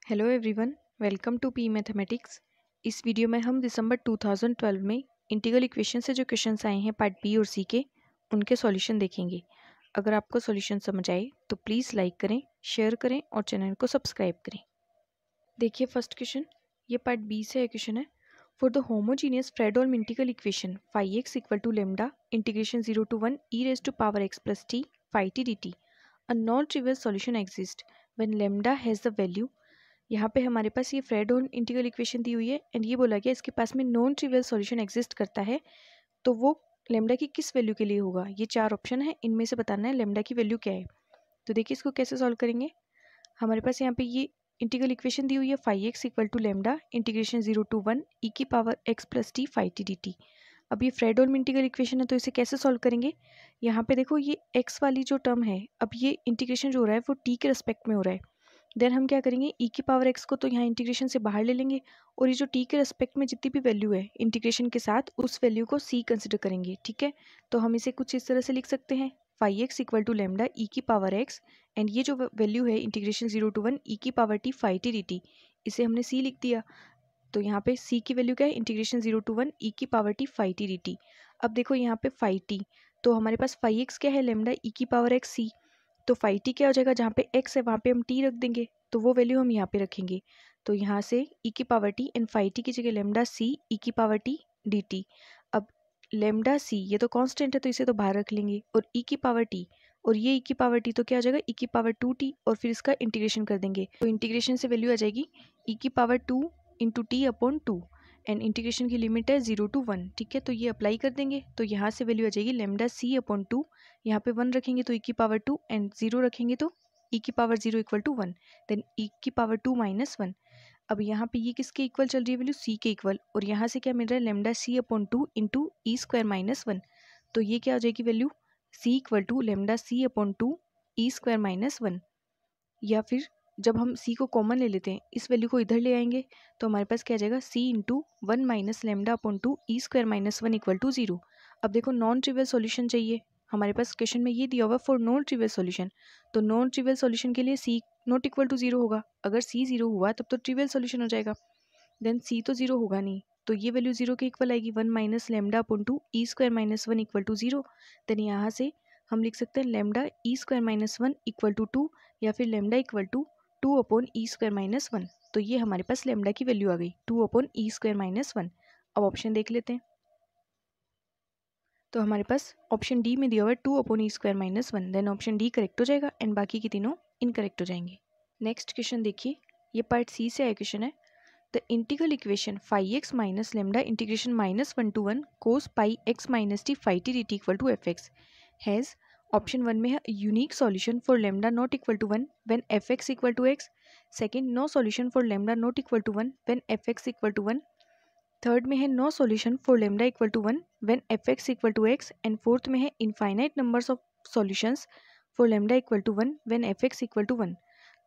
Hello everyone, welcome to P mathematics. इस video में हम दिसंबर 2012 में इंटीग्रल इक्वेशन से जो क्वेश्चंस आए हैं पार्ट बी और सी के, उनके सॉल्यूशन देखेंगे। अगर आपको सॉल्यूशन समझ आए तो प्लीज़ लाइक करें, शेयर करें और चैनल को सब्सक्राइब करें। देखिए फर्स्ट क्वेश्चन, ये पार्ट बी से क्वेश्चन है। For the homogeneous Fredholm integral equation phi x equal to lambda integration 0 to 1 e raised to power x plus t phi t dt, a non-trivial solution exists when lambda has the value। यहाँ पे हमारे पास ये Fredholm integral equation दी हुई है and ये बोला गया इसके पास में नॉन ट्रिवियल सॉल्यूशन एग्जिस्ट करता है, तो वो लेमडा की किस वैल्यू के लिए होगा। ये चार ऑप्शन है, इनमें से बताना है लेमडा की वैल्यू क्या है। तो देखिए इसको कैसे सॉल्व करेंगे। हमारे पास यहाँ पे ये इंटीग्रल इक्वेशन दी हुई है phi x equal to lambda integration 0 to 1 e की power x plus t phi t d t. अब ये फ्रेडहोल्म इंटीग्रल इक्वेशन है, तो इसे कैसे सॉल्व करेंगे। यहाँ पे देखो ये x वाली जो टर्म है, अब ये इंटीग्रेशन जो हो रहा है वो t के रिस्पेक्ट में हो रहा है। देन हम क्या करेंगे, e की पावर x को तो यहाँ इंटीग्रेशन से बाहर ले लेंगे और ये जो t के रिस्पेक्ट में जितनी भी वैल्यू है इंटीग्रेशन के साथ, उस वैल्यू को c कंसिडर करेंगे। ठीक है, तो हम इसे कुछ इस तरह से लिख सकते हैं, phi x equal to lambda e की पावर x, एंड ये जो वैल्यू है इंटीग्रेशन 0 to 1 e की power t phi t d t, इसे हमने c लिख दिया। तो यहाँ पे c की वैल्यू क्या है, इंटीग्रेशन 0 to 1 e की power t phi t d t. अब देखो यहाँ पे फाई t, तो हमारे पास फाई एक्स क्या है, लेमडा ई की पावर x c, तो फाई टी क्या हो जाएगा, जहाँ पे x है वहाँ पे हम t रख देंगे, तो वो वैल्यू हम यहाँ पे रखेंगे। तो यहाँ से e की power t and phi t की जगह लेमडा c e की पावर t डी टी। अब लेमडा c ये तो कांस्टेंट है, तो इसे तो बाहर रख लेंगे, और e की पावर t और ये e की पावर t तो क्या हो जाएगा, e की पावर 2t, और फिर इसका इंटीग्रेशन कर देंगे। तो इंटीग्रेशन से वैल्यू आ जाएगी e की power 2 into T upon 2, and integration की लिमिट है 0 to 1। ठीक है, तो ये अप्लाई कर देंगे, तो यहाँ से वैल्यू आ जाएगी लेमडा c अपॉन 2, यहाँ पे 1 रखेंगे तो e की पावर 2 एंड 0 रखेंगे तो e की power 0 equal to 1, then e की पावर 2 माइनस 1। अब यहाँ पे ये किसके इक्वल चल रही है वैल्यू, c के इक्वल, और यहाँ से क्या मिल रहा है, lambda c upon 2 into e square minus 1। तो ये क्या हो जाएगी value, c equal to lambda c upon 2 e square minus 1। या फिर जब हम c को कॉमन ले लेते हैं, इस वैल्यू को इधर ले आएंगे, तो हमारे पास क्या आ जाएगा, c into 1 minus lambda upon 2 e square minus 1 equal to 0। अब देखो नॉन ट्रिवियल सॉल्यूशन चाहिए, हमारे पास क्वेश्चन में ये दिया हुआ फॉर नॉन ट्रिवियल सॉल्यूशन, तो नॉन ट्रिवियल सॉल्यूशन के लिए c नॉट इक्वल टू 0 होगा। अगर c 0 हुआ तब तो ट्रिवियल सॉल्यूशन हो जाएगा, देन c तो 0 होगा नहीं, तो ये वैल्यू 0 के इक्वल आएगी, 1 minus lambda upon 2 e square minus 1 equal to 0। Then यहाँ से हम लिख सकते हैं lambda e square minus 1 equal to 2, या फिर lambda equal to 2 upon e square minus 1। तो ये हमारे पास लेमडा की वैल्यू आ गई 2 अपॉन ई स्क्वायर माइनस 1। अब ऑप्शन देख लेते हैं, तो हमारे पास ऑप्शन डी में दिया हुआ है 2 upon e square minus 1, then option D correct हो जाएगा एंड बाकी के तीनों इनकरेक्ट हो जाएंगे। नेक्स्ट क्वेश्चन देखिए, ये पार्ट सी से आया क्वेश्चन है। The integral equation phi x minus lambda integration minus 1 to 1 cos pi x minus t phi t d t equal to f x has, option 1 में है unique solution for lambda not equal to 1 when f x equal to x, second no solution for lambda not equal to 1 when f x equal to 1, third में है no solution for lambda equal to 1 when f x equal to x, and fourth में है infinite numbers of solutions for lambda equal to 1 when f x equal to 1।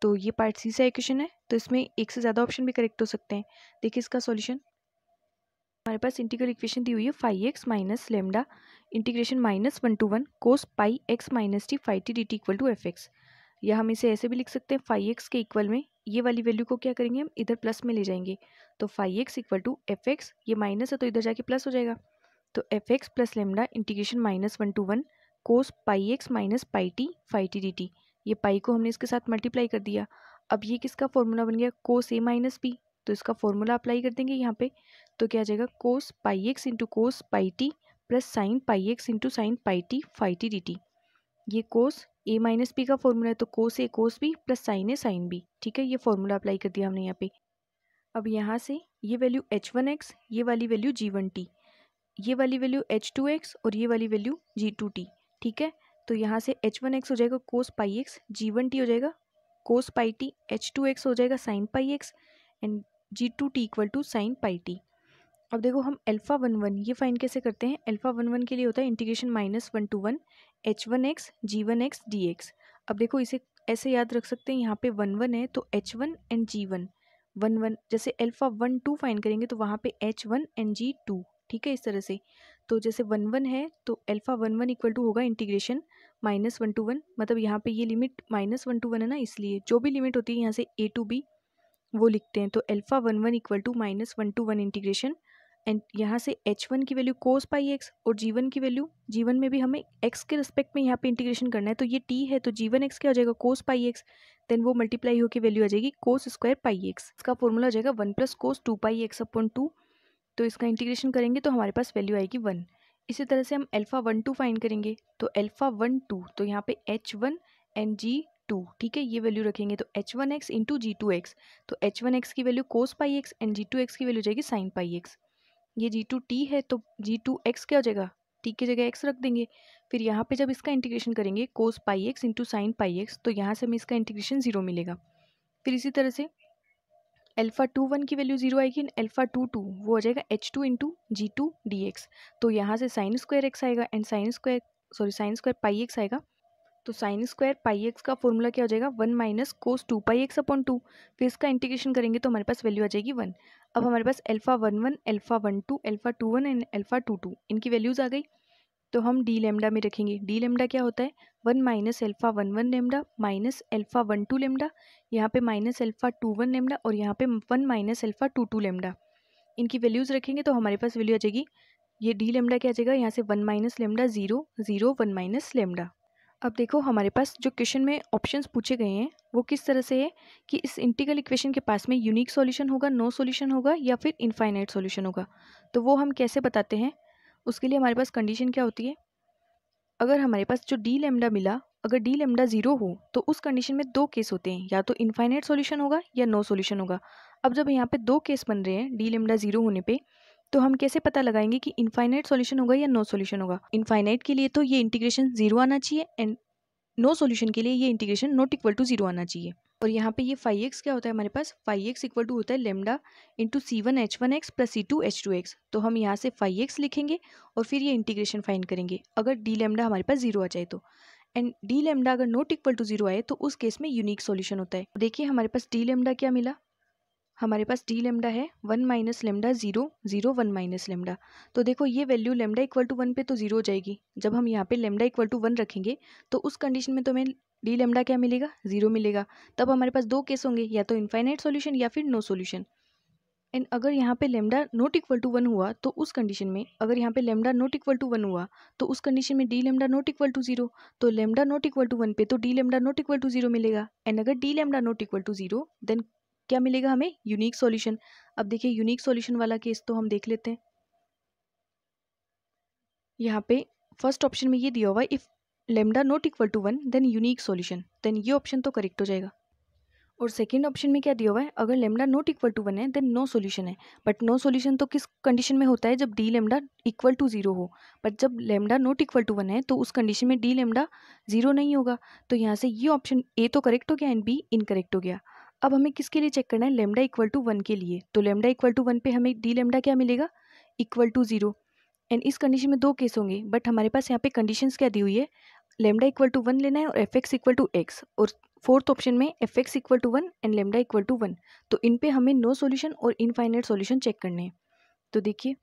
तो ये part सी से question है, तो इसमें एक से ज़्यादा ऑप्शन भी करेक्ट हो सकते हैं। देखिए इसका सॉल्यूशन, हमारे पास इंटीग्रल इक्वेशन दी हुई है phi x minus lambda integration minus 1 to 1 cos pi x minus t phi t d t equal to f x, या हम इसे ऐसे भी लिख सकते हैं, फाई एक्स के इक्वल में ये वाली वैल्यू को क्या करेंगे, हम इधर प्लस में ले जाएंगे, तो phi x equal to f x, ये माइनस है तो इधर जाके प्लस हो जाएगा, तो f x plus lambda integration minus 1 to 1 cos pi x minus pi t phi t d t. ये पाई को हमने इसके साथ मल्टीप्लाई कर दिया। अब ये किसका फॉर्मूला बन गया, कोस ए माइनस बी, तो इसका फॉर्मूला अप्लाई कर देंगे यहाँ पे, तो क्या आ जाएगा, cos pi x into cos pi t plus sine pi x into sine pi t phi t d t. ये कोस ए माइनस बी का फॉर्मूला है, तो cos A cos B plus sine A sine B. ठीक है, ये formula apply कर दिया हमने यहाँ पे। अब यहाँ से ये वैल्यू h1x, ये वाली वैल्यू g1t, ये वाली वैल्यू h2x और ये वाली वैल्यू g2t। ठीक है, तो यहाँ से h1x हो जाएगा कोस पाई एक्स, g1t हो जाएगा कोस पाई टी, h2x हो जाएगा sine pi x, and g2t equal to sine pi t. अब देखो हम अल्फा 1 1 ये फाइन कैसे करते हैं, अल्फा 1 1 के लिए होता है integration minus 1 to 1 h1x g1x dx। अब देखो इसे ऐसे याद रख सकते हैं, यहाँ पे 1 1 है तो h1 एंड g1, 1 1 जैसे अल्फा 1 2 फाइन करेंगे तो वहाँ पे h1 एंड g2। ठीक है, इस तरह से, तो जैसे 1 1 है तो अल्फा 1 1 इक्वल टू होगा इंटीग्रेशन माइनस 1 to 1, मतलब यहाँ पे ये लिमिट माइनस 1 to 1 है ना, इसलिए जो भी लिमिट होती है यहाँ से a to b वो लिखते हैं। तो alpha 1 1 equal to -1 to 1 integration, and यहाँ से h1 की वैल्यू कोस पाई एक्स और g1 की वैल्यू, g1 में भी हमें x के रिस्पेक्ट में यहाँ पे इंटीग्रेशन करना है, तो ये t है तो g1 x क्या हो जाएगा कोस पाई एक्स, देन वो मल्टीप्लाई होकर वैल्यू आ जाएगी कोस स्क्वायर पाई एक्स। इसका फॉर्मूला हो जाएगा 1 + cos 2 पाई एक्स अपॉन 2। तो इसका इंटीग्रेशन करेंगे तो हमारे पास वैल्यू आएगी 1। इसी तरह से हम अल्फा 1 2 फाइंड करेंगे, तो अल्फा 1 2 तो यहाँ पे h1 एंड g2, ठीक है, ये वैल्यू रखेंगे तो h1x इंटू g2x, तो h1x की value cos pi x and g2x की वैल्यू जाएगी साइन पाई एक्स। ये g2 t है तो g2x क्या हो जाएगा, t की जगह x रख देंगे। फिर यहाँ पे जब इसका इंटीग्रेशन करेंगे cos pi x into sine pi x, तो यहाँ से हमें इसका इंटीग्रेशन 0 मिलेगा। फिर इसी तरह से अल्फा 2 1 की वैल्यू 0 आएगी, अल्फा 2 2 वो हो जाएगा h2 इंटू g2 dx, तो यहाँ से साइन स्क्वायर एक्स आएगा and sine square pi x आएगा। तो साइन स्क्वायर पाई एक्स का फॉर्मूला क्या हो जाएगा 1 - cos 2 पाई एक्स अपॉन 2। फिर इसका इंटीग्रेशन करेंगे तो हमारे पास वैल्यू आ जाएगी 1। अब हमारे पास alpha 1 1 alpha 1 2 alpha 2 1 and alpha 2 2 इनकी वैल्यूज़ आ गई। तो हम डी लेमडा में रखेंगे। डी लेमडा क्या होता है 1 - alpha 1 1 lambda minus alpha 1 2 lambda, यहाँ पे माइनस अल्फा 2 1 लेमडा और यहाँ पे 1 - अल्फा 2 2 लेमडा। इनकी वैल्यूज़ रखेंगे तो हमारे पास वैल्यू आ जाएगी, ये डी लेमडा क्या आ जाएगा यहाँ से 1 - लेमडा 0 0 1 - लेमडा। अब देखो हमारे पास जो क्वेश्चन में ऑप्शंस पूछे गए हैं वो किस तरह से है कि इस इंटीग्रल इक्वेशन के पास में यूनिक सॉल्यूशन होगा, नो सॉल्यूशन होगा या फिर इनफाइनाइट सॉल्यूशन होगा। तो वो हम कैसे बताते हैं, उसके लिए हमारे पास कंडीशन क्या होती है, अगर हमारे पास जो डी लेमडा मिला, अगर डी लेमडा 0 हो तो उस कंडीशन में दो केस होते हैं, या तो इनफाइनाइट सॉल्यूशन होगा या नो सॉल्यूशन होगा। अब जब यहाँ पे दो केस बन रहे हैं डी लेमडा 0 होने पे, तो हम कैसे पता लगाएंगे कि इनफाइनाइट सॉल्यूशन होगा या नो सॉल्यूशन होगा। इनफाइनाइट के लिए तो ये इंटीग्रेशन 0 आना चाहिए एंड नो सॉल्यूशन के लिए ये इंटीग्रेशन नॉट इक्वल टू 0 आना चाहिए। और यहाँ पे ये फाई एक्स क्या होता है हमारे पास, फाई एक्स इक्वल टू होता है lambda into C1H1x plus C2H2x। तो हम यहाँ से फाई एक्स लिखेंगे और फिर ये इंटीग्रेशन फाइंड करेंगे अगर डी लेमडा हमारे पास 0 आ जाए तो, एंड डी लेमडा अगर नॉट इक्वल टू 0 आए तो उस केस में यूनिक सॉल्यूशन होता है। देखिए हमारे पास डी लेमडा क्या मिला, हमारे पास डी लेमडा है 1 - लेमडा 0 0 1 - लेमडा। तो देखो ये वैल्यू लेमडा इक्वल टू 1 पे तो 0 हो जाएगी, जब हम यहाँ पे लेमडा इक्वल टू 1 रखेंगे तो उस कंडीशन में तो हमें डी लेमडा क्या मिलेगा 0 मिलेगा। तब हमारे पास दो केस होंगे, या तो इनफाइनाइट सॉल्यूशन या फिर नो सॉल्यूशन। एंड अगर यहाँ पे लेमडा नॉट इक्वल टू 1 हुआ तो उस कंडीशन में, अगर यहाँ पे लेमडा नॉट इक्वल टू 1 हुआ तो उस कंडीशन में D lambda not equal to 0, तो लेमडा नॉट इक्वल टू 1 पे तो D lambda not equal to 0 मिलेगा। एंड अगर D lambda not equal to 0 then क्या मिलेगा हमें, यूनिक सॉल्यूशन। अब देखिए यूनिक सॉल्यूशन वाला केस तो हम देख लेते हैं। यहाँ पे फर्स्ट ऑप्शन में ये दिया हुआ है if lambda not equal to 1 then unique solution, then ये ऑप्शन तो करेक्ट हो जाएगा। और सेकंड ऑप्शन में क्या दिया हुआ है, अगर लेमडा नॉट इक्वल टू 1 है देन नो सॉल्यूशन है। बट नो सॉल्यूशन तो किस कंडीशन में होता है, जब डी लेमडा इक्वल टू 0 हो। बट जब लेमडा नॉट इक्वल टू 1 है तो उस कंडीशन में डी लेमडा 0 नहीं होगा। तो यहाँ से ये ऑप्शन ए तो करेक्ट हो गया एंड बी इनकरेक्ट हो गया। अब हमें किसके लिए चेक करना है, लेमडा इक्वल टू 1 के लिए। तो लेमडा इक्वल टू 1 पे हमें डी लेमडा क्या मिलेगा, इक्वल टू 0। एंड इस कंडीशन में दो केस होंगे, बट हमारे पास यहाँ पे कंडीशंस क्या दी हुई है, लेमडा इक्वल टू 1 लेना है और f x equal to x, और फोर्थ ऑप्शन में f x equal to 1 and lambda equal to 1। तो इन पे हमें नो सॉल्यूशन और इनफाइनाइट सॉल्यूशन चेक करने हैं। तो देखिए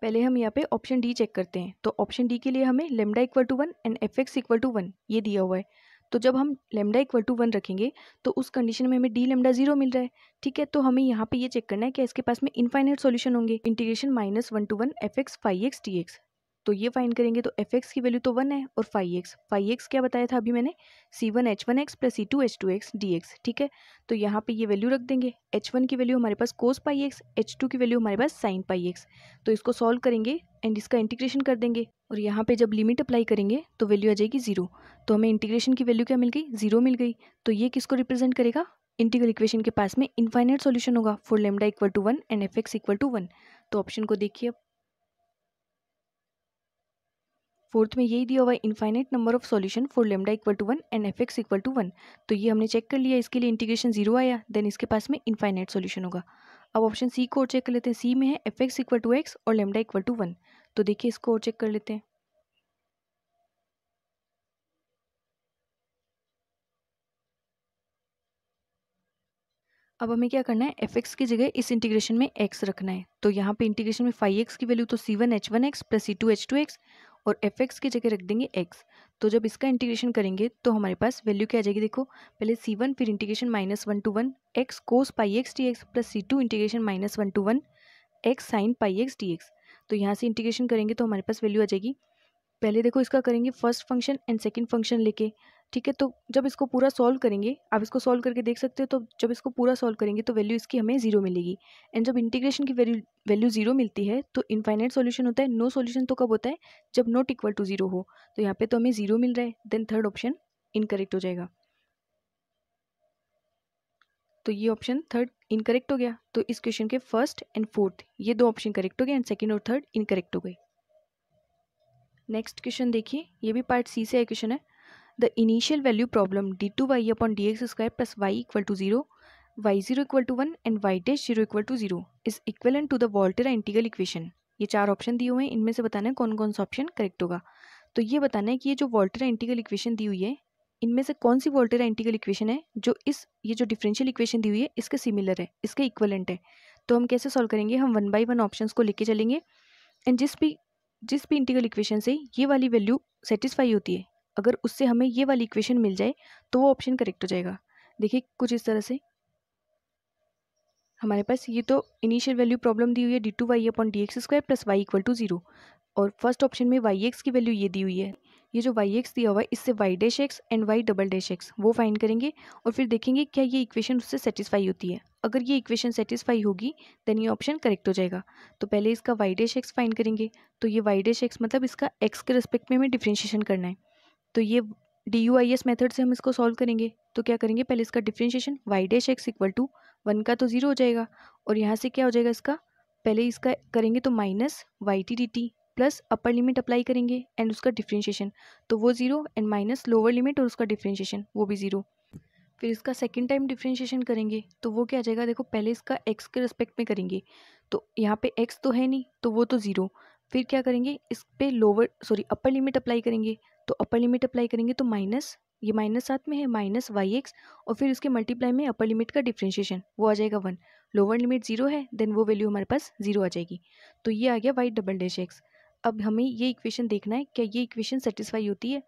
पहले हम यहाँ पे ऑप्शन डी चेक करते हैं। तो ऑप्शन डी के लिए हमें lambda equal to 1 and f x equal to 1 ये दिया हुआ है। तो जब हम लेमडा इक्वल टू 1 रखेंगे तो उस कंडीशन में हमें डी लेमडा 0 मिल रहा है, ठीक है। तो हमें यहाँ पे ये चेक करना है कि इसके पास में इनफाइनाइट सॉल्यूशन होंगे। Integration -1 to 1 f x phi x d x, तो ये फाइंड करेंगे तो एफ एक्स की वैल्यू तो 1 है और फाई एक्स क्या बताया था अभी मैंने, C1H1x प्लस C2H2x dx, ठीक है। तो यहाँ पे ये वैल्यू रख देंगे, H1 की वैल्यू हमारे पास कोस पाई एक्स, H2 की वैल्यू हमारे पास साइन पाई एक्स। तो इसको सॉल्व करेंगे एंड इसका इंटीग्रेशन कर देंगे, और यहाँ पे जब लिमिट अप्लाई करेंगे तो वैल्यू आ जाएगी 0। तो हमें इंटीग्रेशन की वैल्यू क्या मिल गई, 0 मिल गई। तो ये किसको रिप्रेजेंट करेगा, इंटीग्रल इक्वेशन के पास में इनफाइनाइट सॉल्यूशन होगा for lambda equal to 1 and f x equal to 1। तो ऑप्शन को देखिए, फोर्थ में यही दिया हुआ है infinite number of solution for lambda equal to 1 and f x equal to 1। तो ये हमने चेक कर लिया, इसके लिए इंटीग्रेशन 0 आया, देन इसके पास में इनफाइनाइट सॉल्यूशन होगा। अब ऑप्शन सी को और चेक कर लेते हैं। सी में है f x equal to x और लेमडा इक्वल टू 1। तो देखिए इसको और चेक कर लेते हैं। अब हमें क्या करना है, एफ एक्स की जगह इस इंटीग्रेशन में एक्स रखना है। तो यहाँ पे इंटीग्रेशन में फाई एक्स की वैल्यू तो C1H1x प्लस C2H2x, और एफ एक्स की जगह रख देंगे एक्स। तो जब इसका इंटीग्रेशन करेंगे तो हमारे पास वैल्यू क्या आ जाएगी, देखो पहले c1 फिर integration -1 to 1 x cos pi x d x plus c2 integration -1 to 1 x sign pi x d x. तो यहाँ से इंटीग्रेशन करेंगे तो हमारे पास वैल्यू आ जाएगी, पहले देखो इसका करेंगे first function and second function लेके, ठीक है। तो जब इसको पूरा सॉल्व करेंगे, आप इसको सॉल्व करके देख सकते हो, तो जब इसको पूरा सॉल्व करेंगे तो वैल्यू इसकी हमें 0 मिलेगी। एंड जब इंटीग्रेशन की वैल्यू 0 मिलती है तो इनफाइनाइट सॉल्यूशन होता है। नो सॉल्यूशन तो कब होता है, जब नॉट इक्वल टू 0 हो। तो यहाँ पे तो हमें 0 मिल रहा है, देन थर्ड ऑप्शन इनकरेक्ट हो जाएगा। तो ये ऑप्शन थर्ड इनकरेक्ट हो गया। तो इस क्वेश्चन के फर्स्ट एंड फोर्थ ये दो ऑप्शन करेक्ट हो गए एंड सेकंड और थर्ड इनकरेक्ट हो गए। नेक्स्ट क्वेश्चन देखिए, ये भी पार्ट सी से क्वेश्चन है। The initial value problem d2y upon dx square plus y equal to 0, y0 equal to 1 and y dash 0 equal to 0 is equivalent to the Volterra integral equation. ये चार option दिए हुए हैं, इनमें से बताना है कौन कौन सा ऑप्शन करेक्ट होगा। तो ये बताना है कि ये जो वोल्टेरा इंटीग्रल इक्वेशन दी हुई है, इनमें से कौन सी वोल्टेरा इंटीग्रल इक्वेशन है जो ये जो डिफरेंशियल इक्वेशन दी हुई है इसके सिमिलर है, इसके इक्वलेंट है। तो हम कैसे सॉल्व करेंगे, हम 1 बाई 1 ऑप्शंस को लेके चलेंगे एंड जिस भी इंटीग्रल इक्वेशन से ये वाली वैल्यू सेटिस्फाई होती है, अगर उससे हमें ये वाली इक्वेशन मिल जाए तो वो ऑप्शन करेक्ट हो जाएगा। देखिए कुछ इस तरह से हमारे पास ये तो इनिशियल वैल्यू प्रॉब्लम दी हुई है d2y upon dx square plus y equal to 0, और फर्स्ट ऑप्शन में yx की वैल्यू ये दी हुई है। ये जो yx दिया हुआ है इससे y dash x and y double dash x वो फाइंड करेंगे और फिर देखेंगे क्या ये इक्वेशन उससे सेटिस्फाई होती है। अगर ये इक्वेशन सेटिस्फाई होगी देन ये ऑप्शन करेक्ट हो जाएगा। तो पहले इसका y डैश एक्स फाइंड करेंगे, तो ये y डैश एक्स मतलब इसका x के रिस्पेक्ट में हमें डिफ्रेंशिएशन करना है। तो ये DUIS मेथड से हम इसको सॉल्व करेंगे। तो क्या करेंगे, पहले इसका differentiation y dash x equal to 1 का तो 0 हो जाएगा, और यहाँ से क्या हो जाएगा इसका, पहले इसका करेंगे तो minus y t d t plus upper limit apply करेंगे एंड उसका डिफ्रेंशिएशन तो वो 0 एंड माइनस लोअर लिमिट और उसका डिफ्रेंशिएशन वो भी 0। फिर इसका सेकेंड टाइम डिफ्रेंशिएशन करेंगे तो वो क्या आ जाएगा, देखो पहले इसका x के रिस्पेक्ट में करेंगे तो यहाँ पे x तो है नहीं तो वो तो 0। फिर क्या करेंगे, इस पे अपर लिमिट अप्लाई करेंगे, तो अपर लिमिट अप्लाई करेंगे तो माइनस, ये माइनस साथ में है माइनस वाई एक्स, और फिर उसके मल्टीप्लाई में अपर लिमिट का डिफ्रेंशिएशन वो आ जाएगा 1, लोअर लिमिट 0 है देन वो वैल्यू हमारे पास 0 आ जाएगी। तो ये आ गया वाई डबल डैश एक्स। अब हमें ये इक्वेशन देखना है क्या ये इक्वेशन सेटिस्फाई होती है।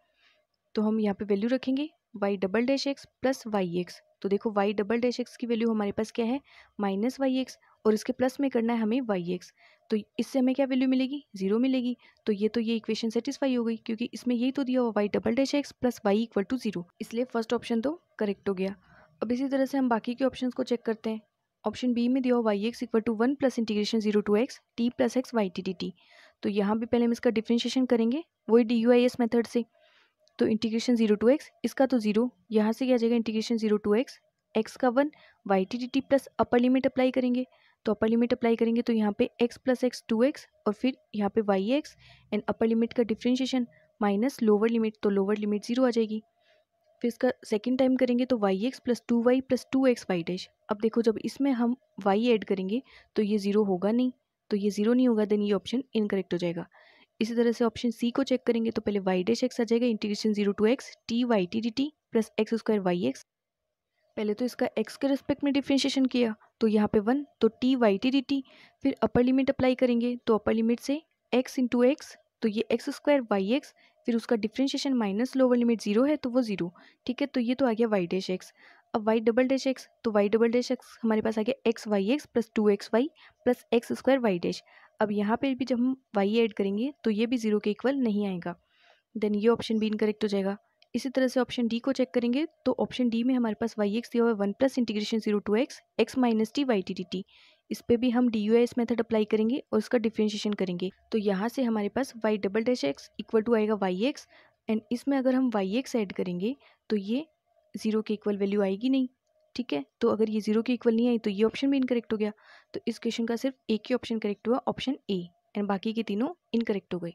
तो हम यहाँ पे वैल्यू रखेंगे y double dash x plus y x. तो देखो वाई डबल डैश एक्स की वैल्यू हमारे पास क्या है माइनस वाई एक्स, और इसके प्लस में करना है हमें वाई एक्स। तो इससे हमें क्या वैल्यू मिलेगी, 0 मिलेगी। तो ये इक्वेशन सेटिस्फाई हो गई क्योंकि इसमें यही तो दिया हुआ y double dash x plus y equal to 0, इसलिए फर्स्ट ऑप्शन तो करेक्ट हो गया। अब इसी तरह से हम बाकी के ऑप्शन को चेक करते हैं। ऑप्शन बी में दिया हुआ y x equal to 1 plus integration 0 to x t plus x y t d t. तो यहाँ भी पहले हम इसका डिफ्रेंशिएशन करेंगे वही DUIS मेथड से। तो इंटीग्रेशन 0 टू एक्स, इसका तो 0, यहाँ से क्या आ जाएगा इंटीग्रेशन 0 टू एक्स, एक्स का 1 y t d t plus upper limit apply करेंगे। तो अपर लिमिट अप्लाई करेंगे तो यहाँ पे x प्लस एक्स 2x और फिर यहाँ पे y x and upper limit का डिफ्रेंशिएशन माइनस लोअर लिमिट, तो लोअर लिमिट 0 आ जाएगी। फिर इसका सेकेंड टाइम करेंगे तो y x plus 2y plus 2x y dash. अब देखो जब इसमें हम y ऐड करेंगे तो ये 0 होगा नहीं, तो ये 0 नहीं होगा देन ये ऑप्शन इनकरेक्ट हो जाएगा। इसी तरह से ऑप्शन सी को चेक करेंगे तो पहले वाई डैश एक्स आ जाएगा integration 0 to x t y t d t plus x square y x. पहले तो इसका x के रिस्पेक्ट में डिफ्रेंशिएशन किया तो यहाँ पे 1 तो t y t d t, फिर अपर लिमिट अप्लाई करेंगे तो अपर लिमिट से x इंटू एक्स तो ये एक्स स्क्वायर वाई एक्स, फिर उसका डिफ्रेंशिएशन माइनस लोअर लिमिट 0 है तो वो 0, ठीक है। तो ये तो आ गया वाई डैश एक्स। अब वाई डबल डैश एक्स, तो वाई डबल डैश एक्स हमारे पास आ गया x y x plus 2xy plus x square y dash. अब यहाँ पे भी जब हम y ऐड करेंगे तो ये भी 0 के इक्वल नहीं आएगा, देन ये ऑप्शन भी इनकरेक्ट हो जाएगा। इसी तरह से ऑप्शन डी को चेक करेंगे तो ऑप्शन डी में हमारे पास वाई एक्स दिया हुआ है 1 plus integration 0 to x x minus t y t d t. इस पर भी हम DUIS मेथड अप्लाई करेंगे और उसका डिफ्रेंशिएशन करेंगे। तो यहाँ से हमारे पास y double dash x equal to आएगा वाई एक्स, एंड इसमें अगर हम वाई एक्स ऐड करेंगे तो ये 0 के इक्वल वैल्यू आएगी नहीं, ठीक है। तो अगर ये 0 के इक्वल नहीं आई तो ये ऑप्शन भी इनकरेक्ट हो गया। तो इस क्वेश्चन का सिर्फ एक ही ऑप्शन करेक्ट हुआ, ऑप्शन ए, एंड बाकी के तीनों इनकरेक्ट हो गए।